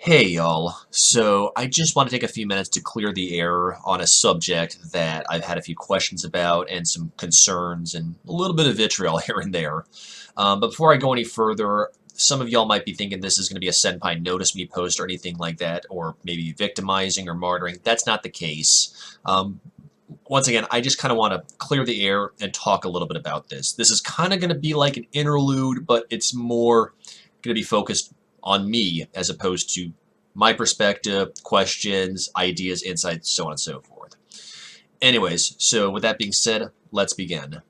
Hey y'all, so I just want to take a few minutes to clear the air on a subject that I've had a few questions about and some concerns and a little bit of vitriol here and there. But before I go any further, some of y'all might be thinking this is going to be a Senpai Notice Me post or anything like that, or maybe victimizing or martyring. That's not the case. Once again, I just kind of want to clear the air and talk a little bit about this. This is kind of going to be like an interlude, but it's more going to be focused on me as opposed to my perspective, questions, ideas, insights, so on and so forth. Anyways, so with that being said, let's begin.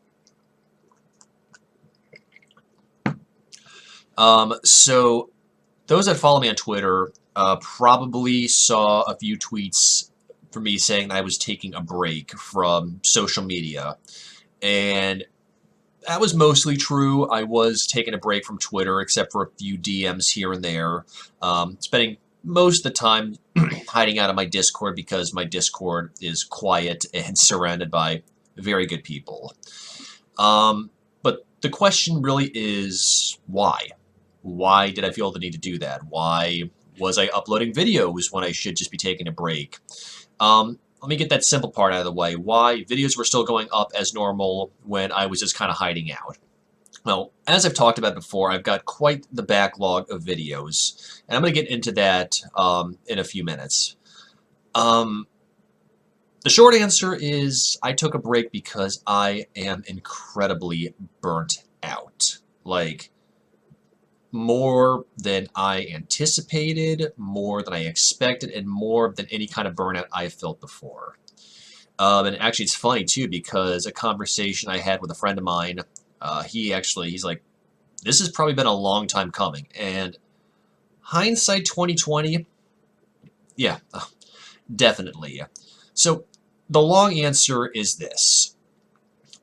So those that follow me on Twitter probably saw a few tweets from me saying that I was taking a break from social media. And that was mostly true. I was taking a break from Twitter, except for a few DMs here and there. Spending most of the time hiding out of my Discord because my Discord is quiet and surrounded by very good people. But the question really is why? Why did I feel the need to do that? Why was I uploading videos when I should just be taking a break? Let me get that simple part out of the way. Why videos were still going up as normal when I was just kind of hiding out. Well, as I've talked about before, I've got quite the backlog of videos, and I'm going to get into that in a few minutes. The short answer is I took a break because I am incredibly burnt out. Like, more than I anticipated, more than I expected, and more than any kind of burnout I've felt before. And actually, it's funny too because a conversation I had with a friend of mine, he's like, "This has probably been a long time coming." And hindsight 2020, yeah, definitely. So the long answer is this: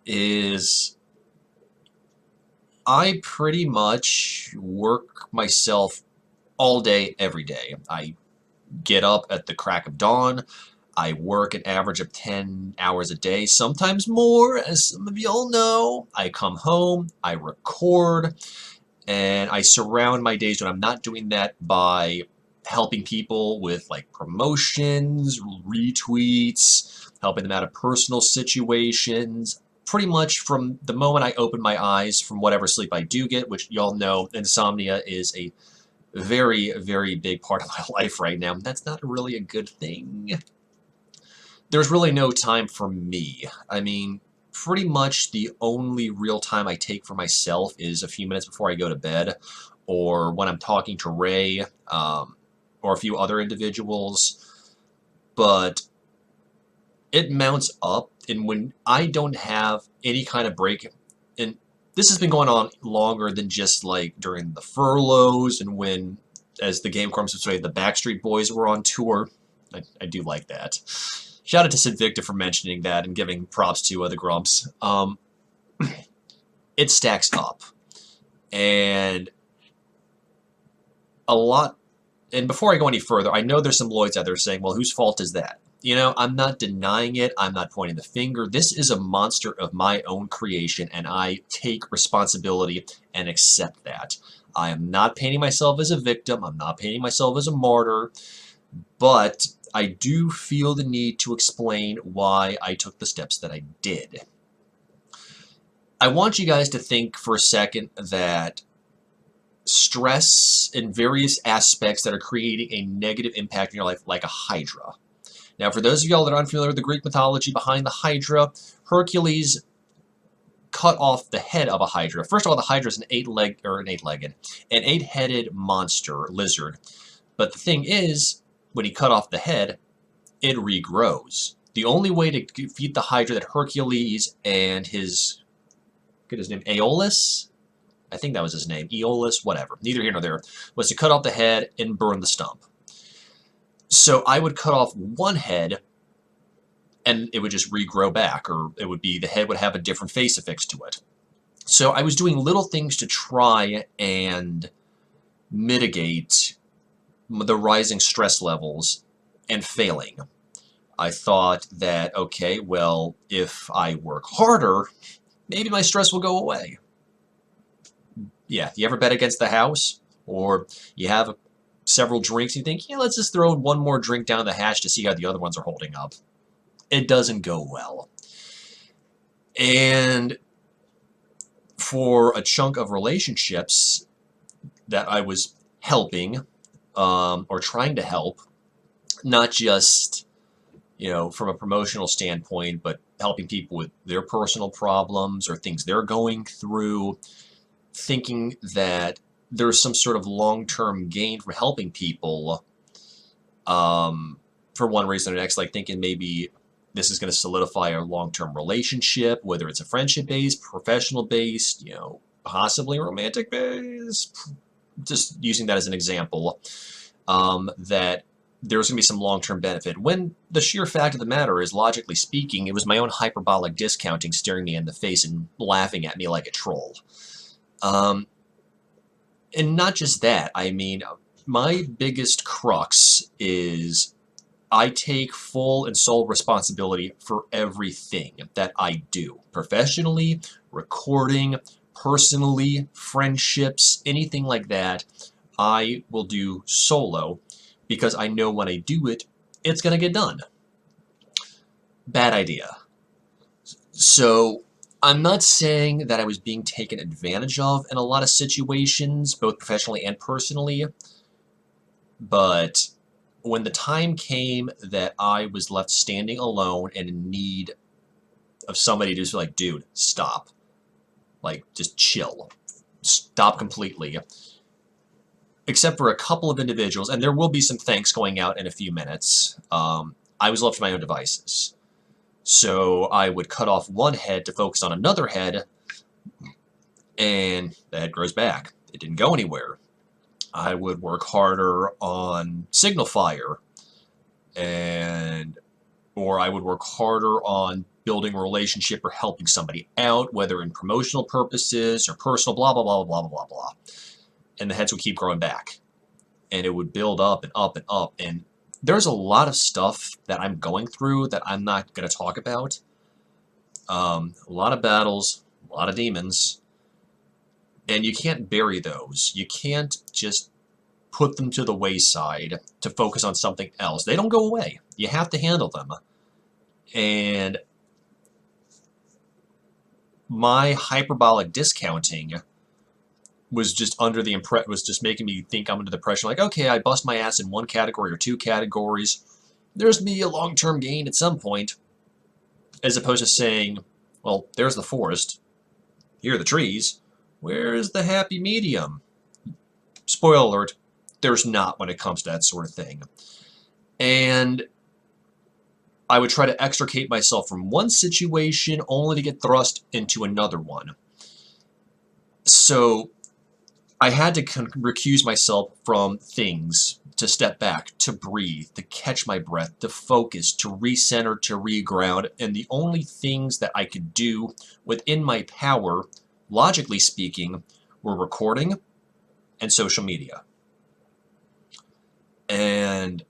is I pretty much work myself all day, every day. I get up at the crack of dawn. I work an average of 10 hours a day, sometimes more, as some of y'all know. I come home, I record, and I surround my days when I'm not doing that by helping people with like promotions, retweets, helping them out of personal situations. Pretty much from the moment I open my eyes from whatever sleep I do get, which y'all know insomnia is a very, very big part of my life right now. That's not really a good thing. There's really no time for me. I mean, pretty much the only real time I take for myself is a few minutes before I go to bed, or when I'm talking to Ray, or a few other individuals. But it mounts up, and when I don't have any kind of break, and this has been going on longer than just like during the furloughs and when, as the Game Grumps would say, the Backstreet Boys were on tour. I do like that. Shout out to Sid Victor for mentioning that and giving props to the Grumps. It stacks up. And a lot. And before I go any further, I know there's some Lloyds out there saying, well, whose fault is that? You know, I'm not denying it. I'm not pointing the finger. This is a monster of my own creation, and I take responsibility and accept that. I am not painting myself as a victim. I'm not painting myself as a martyr. But I do feel the need to explain why I took the steps that I did. I want you guys to think for a second that stress in various aspects that are creating a negative impact in your life, like a Hydra. Now, for those of y'all that are unfamiliar with the Greek mythology behind the Hydra, Hercules cut off the head of a Hydra. First of all, the Hydra is an eight-headed monster, lizard. But the thing is, when he cut off the head, it regrows. The only way to defeat the Hydra that Hercules and his, get his name, Aeolus? I think that was his name, Aeolus, whatever, neither here nor there, was to cut off the head and burn the stump. So I would cut off one head and it would just regrow back, or it would be, the head would have a different face affixed to it. So I was doing little things to try and mitigate the rising stress levels and failing. I thought that, okay, well, if I work harder, maybe my stress will go away. Yeah, you ever bet against the house? Or you have several drinks, you think, yeah, let's just throw one more drink down the hatch to see how the other ones are holding up. It doesn't go well. And for a chunk of relationships that I was helping, or trying to help, not just, from a promotional standpoint, but helping people with their personal problems or things they're going through, thinking that there's some sort of long-term gain from helping people, for one reason or next, like thinking maybe this is going to solidify a long-term relationship, whether it's a friendship-based, professional-based, possibly romantic-based, just using that as an example, that there's going to be some long-term benefit. When the sheer fact of the matter is, logically speaking, it was my own hyperbolic discounting staring me in the face and laughing at me like a troll. And not just that, I mean, my biggest crux is I take full and sole responsibility for everything that I do. Professionally, recording, personally, friendships, anything like that, I will do solo because I know when I do it, it's going to get done. Bad idea. So I'm not saying that I was being taken advantage of in a lot of situations, both professionally and personally, but when the time came that I was left standing alone and in need of somebody to just be like, dude, stop. Like, just chill. Stop completely. Except for a couple of individuals, and there will be some thanks going out in a few minutes, I was left to my own devices. So I would cut off one head to focus on another head, and the head grows back. It didn't go anywhere. I would work harder on Signal Fire, or I would work harder on building a relationship or helping somebody out, whether in promotional purposes or personal, blah, blah, blah, blah, blah, blah, blah. And the heads would keep growing back. And it would build up and up and up. And there's a lot of stuff that I'm going through that I'm not going to talk about. A lot of battles, a lot of demons. And you can't bury those. You can't just put them to the wayside to focus on something else. They don't go away. You have to handle them. And my hyperbolic discounting was just was just making me think I'm under the pressure, like, okay, I bust my ass in one category or two categories. There's me a long-term gain at some point, as opposed to saying, well, there's the forest. Here are the trees. Where's the happy medium? Spoiler alert, there's not when it comes to that sort of thing. And I would try to extricate myself from one situation only to get thrust into another one. So I had to recuse myself from things, to step back, to breathe, to catch my breath, to focus, to recenter, to reground, and the only things that I could do within my power, logically speaking, were recording and social media. And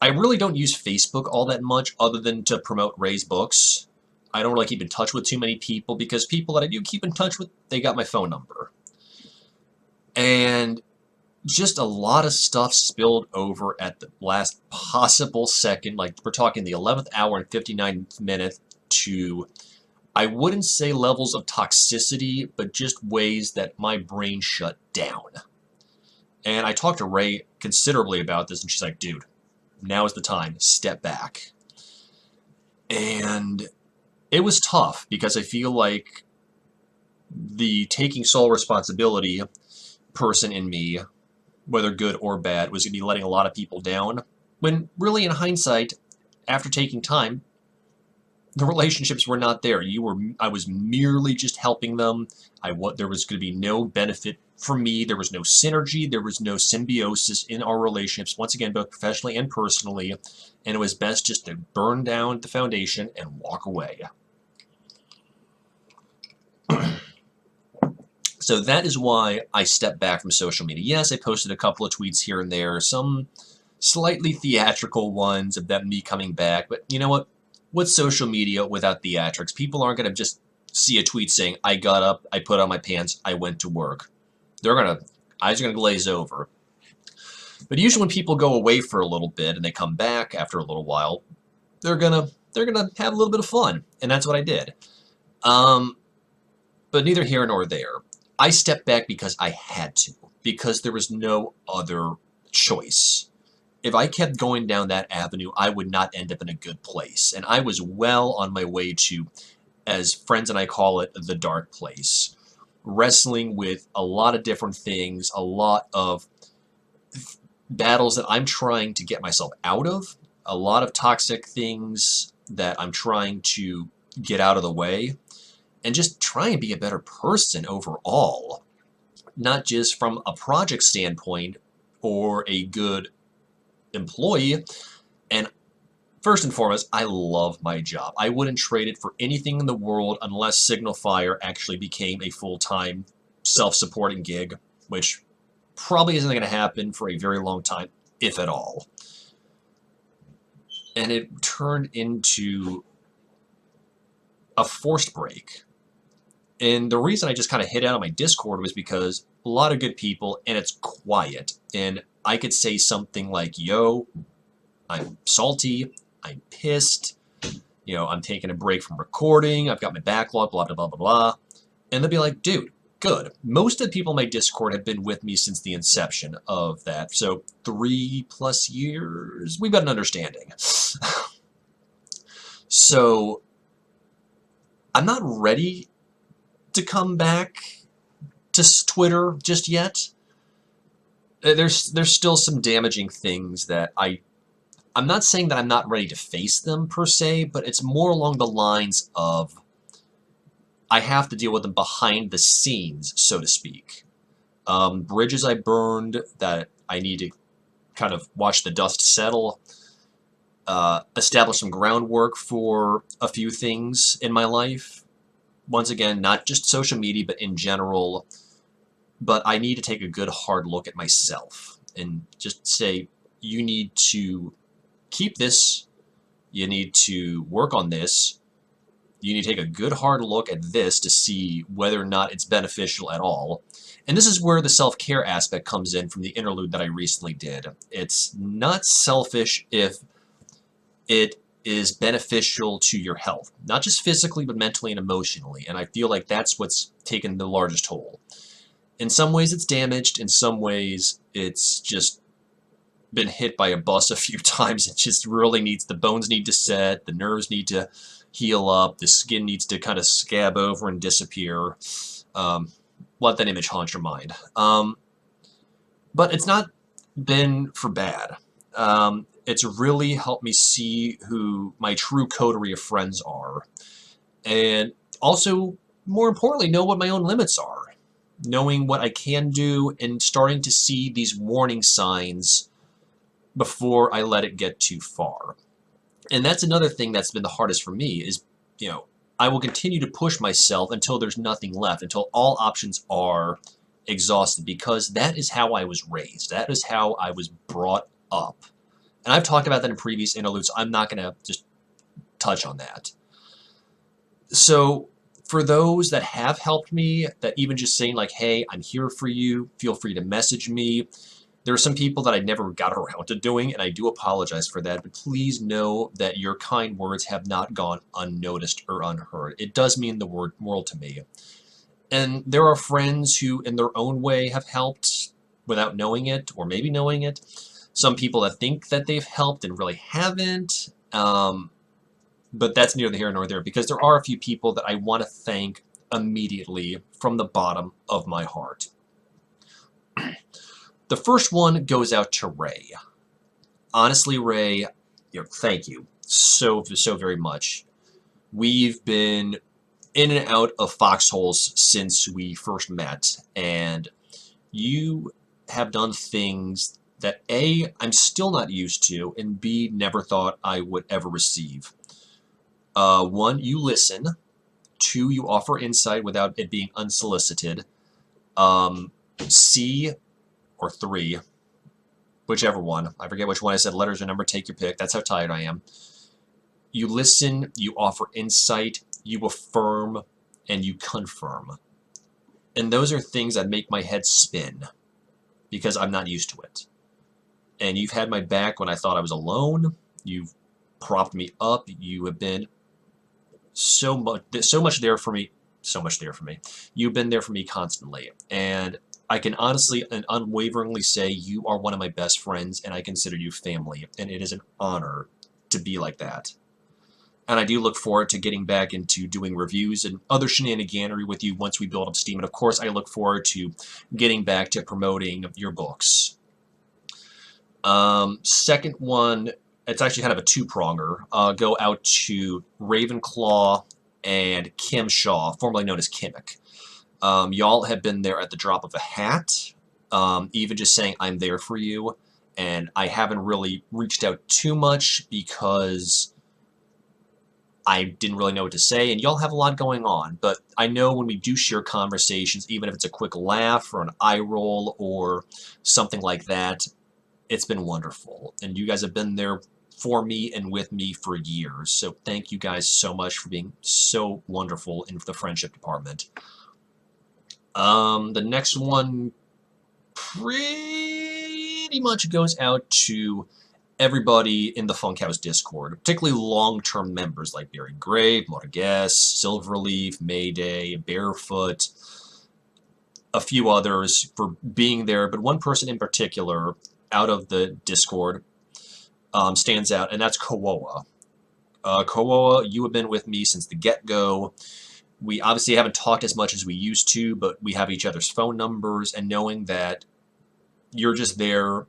I really don't use Facebook all that much other than to promote Ray's books. I don't really keep in touch with too many people because people that I do keep in touch with, they got my phone number. And just a lot of stuff spilled over at the last possible second, like we're talking the 11th hour and 59th minute, to, I wouldn't say levels of toxicity, but just ways that my brain shut down. And I talked to Ray considerably about this, and she's like, dude, now is the time, step back. And it was tough because I feel like the taking sole responsibility person in me, whether good or bad, was going to be letting a lot of people down. When really, in hindsight, after taking time, the relationships were not there. I was merely just helping them. There was going to be no benefit for me. There was no synergy. There was no symbiosis in our relationships, once again, both professionally and personally. And it was best just to burn down the foundation and walk away. So that is why I stepped back from social media. Yes, I posted a couple of tweets here and there, some slightly theatrical ones of me coming back. But you know what? What's social media without theatrics? People aren't going to just see a tweet saying, I got up, I put on my pants, I went to work. They're going to Eyes are going to glaze over. But usually when people go away for a little bit and they come back after a little while, they're gonna have a little bit of fun, and that's what I did. Um, but neither here nor there. I stepped back because I had to, because there was no other choice. If I kept going down that avenue, I would not end up in a good place, and I was well on my way to, as friends and I call it, the dark place. Wrestling with a lot of different things, a lot of battles that I'm trying to get myself out of, a lot of toxic things that I'm trying to get out of the way, and just try and be a better person overall. Not just from a project standpoint or a good employee. And first and foremost, I love my job. I wouldn't trade it for anything in the world unless Signal Fire actually became a full-time self-supporting gig, which probably isn't going to happen for a very long time, if at all. And it turned into a forced break. And the reason I just kind of hid out on my Discord was because a lot of good people, and it's quiet. And I could say something like, yo, I'm salty, I'm pissed, I'm taking a break from recording, I've got my backlog, blah, blah, blah, blah, blah. And they'll be like, dude, good. Most of the people in my Discord have been with me since the inception of that. So 3+ years, we've got an understanding. So I'm not ready to come back to Twitter just yet. There's still some damaging things that I'm not saying that I'm not ready to face them per se, but it's more along the lines of I have to deal with them behind the scenes, so to speak. Bridges I burned that I need to kind of watch the dust settle, establish some groundwork for a few things in my life. Once again, not just social media, but in general. But I need to take a good hard look at myself and just say, you need to keep this, you need to work on this, you need to take a good hard look at this to see whether or not it's beneficial at all. And this is where the self-care aspect comes in from the interlude that I recently did. It's not selfish if it is beneficial to your health, not just physically, but mentally and emotionally. And I feel like that's what's taken the largest toll. In some ways it's damaged, in some ways it's just been hit by a bus a few times. It just really needs, the bones need to set, the nerves need to heal up, the skin needs to kind of scab over and disappear. Let that image haunt your mind. But it's not been for bad. It's really helped me see who my true coterie of friends are. And also, more importantly, know what my own limits are. Knowing what I can do and starting to see these warning signs before I let it get too far. And that's another thing that's been the hardest for me is, I will continue to push myself until there's nothing left, until all options are exhausted, because that is how I was raised. That is how I was brought up. And I've talked about that in previous interludes. I'm not going to just touch on that. So for those that have helped me, that even just saying like, hey, I'm here for you, feel free to message me. There are some people that I never got around to doing, and I do apologize for that, but please know that your kind words have not gone unnoticed or unheard. It does mean the world to me. And there are friends who, in their own way, have helped without knowing it, or maybe knowing it. Some people that think that they've helped and really haven't. But that's neither here nor there, because there are a few people that I want to thank immediately from the bottom of my heart. The first one goes out to Ray. Honestly, Ray, thank you so very much. We've been in and out of foxholes since we first met, and you have done things that A, I'm still not used to, and B, never thought I would ever receive. 1, you listen. 2, you offer insight without it being unsolicited. C, or 3, whichever one. I forget which one I said, letters or number, take your pick. That's how tired I am. You listen, you offer insight, you affirm, and you confirm. And those are things that make my head spin. because I'm not used to it. And you've had my back when I thought I was alone. You've propped me up. You have been so much there for me, so much there for me. You've been there for me constantly, and I can honestly and unwaveringly say you are one of my best friends, and I consider you family, and it is an honor to be like that. And I do look forward to getting back into doing reviews and other shenaniganery with you once we build up steam. And of course, I look forward to getting back to promoting your books. Second one, it's actually kind of a two-pronger. Go out to Ravenclaw and Kim Shaw, formerly known as Kimmick. Y'all have been there at the drop of a hat, even just saying I'm there for you. And I haven't really reached out too much because I didn't really know what to say, and y'all have a lot going on. But I know when we do share conversations, even if it's a quick laugh or an eye roll or something like that, it's been wonderful. And you guys have been there for me and with me for years. So thank you guys so much for being so wonderful in the friendship department. The next one pretty much goes out to everybody in the Funkhouse Discord, particularly long-term members like Buried Grave, Morges, Silverleaf, Mayday, Barefoot, a few others for being there, but one person in particular out of the Discord stands out, and that's Kowoa. Kowoa, you have been with me since the get-go. We obviously haven't talked as much as we used to, but we have each other's phone numbers, and knowing that you're just there,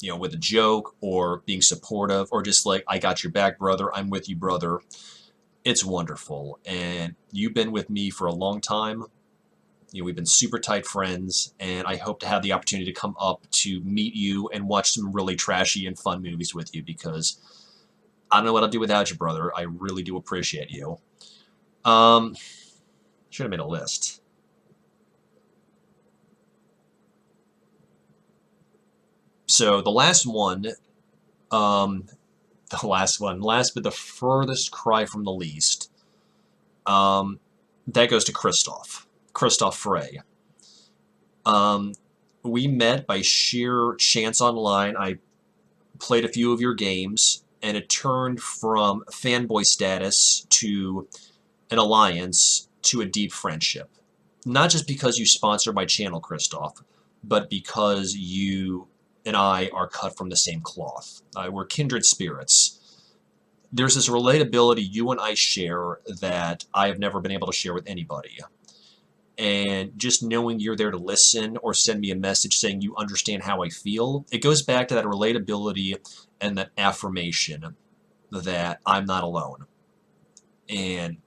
you know, with a joke or being supportive or just like, I got your back, brother, I'm with you, brother. It's wonderful. And you've been with me for a long time. You know, we've been super tight friends, and I hope to have the opportunity to come up to meet you and watch some really trashy and fun movies with you, because I don't know what I'll do without you, brother. I really do appreciate you. Should have made a list. So the last one, last but the furthest cry from the least, that goes to Christoph Frey. We met by sheer chance online. I played a few of your games, and it turned from fanboy status to an alliance to a deep friendship. Not just because you sponsor my channel, Christoph, but because you and I are cut from the same cloth. We're kindred spirits. There's this relatability you and I share that I have never been able to share with anybody. And just knowing you're there to listen or send me a message saying you understand how I feel, it goes back to that relatability and that affirmation that I'm not alone. And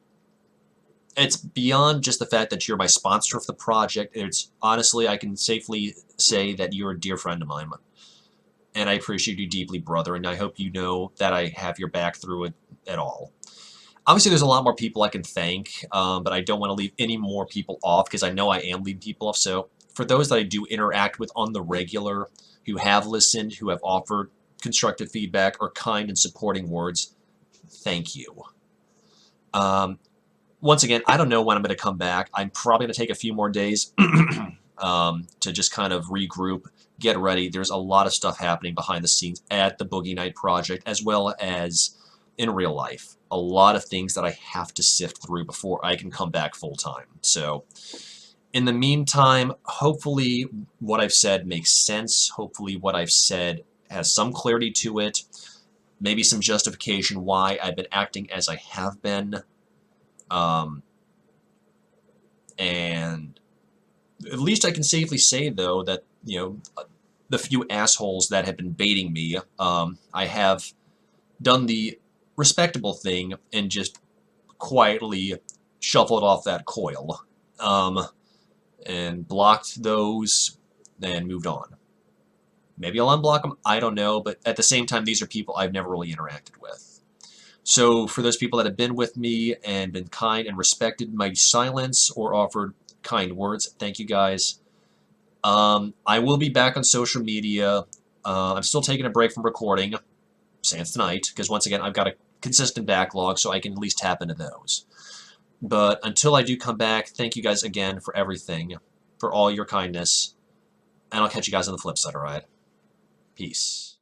it's beyond just the fact that you're my sponsor of the project. It's honestly, I can safely say that you're a dear friend of mine. And I appreciate you deeply, brother, and I hope you know that I have your back through it at all. Obviously, there's a lot more people I can thank, but I don't want to leave any more people off because I know I am leaving people off. So for those that I do interact with on the regular, who have listened, who have offered constructive feedback or kind and supporting words, thank you. Once again, I don't know when I'm going to come back. I'm probably going to take a few more days to just kind of regroup, get ready. There's a lot of stuff happening behind the scenes at the Boogie Night Project, as well as in real life. A lot of things that I have to sift through before I can come back full time. So in the meantime, hopefully what I've said makes sense. Hopefully what I've said has some clarity to it. Maybe some justification why I've been acting as I have been. And at least I can safely say, though, that, you know, the few assholes that have been baiting me, I have done the respectable thing and just quietly shuffled off that coil, and blocked those, and moved on. Maybe I'll unblock them, I don't know, but at the same time, these are people I've never really interacted with. So for those people that have been with me and been kind and respected my silence or offered kind words, thank you guys. I will be back on social media. I'm still taking a break from recording, sans tonight, because once again, I've got a consistent backlog, so I can at least tap into those. But until I do come back, thank you guys again for everything, for all your kindness, and I'll catch you guys on the flip side, alright? Peace.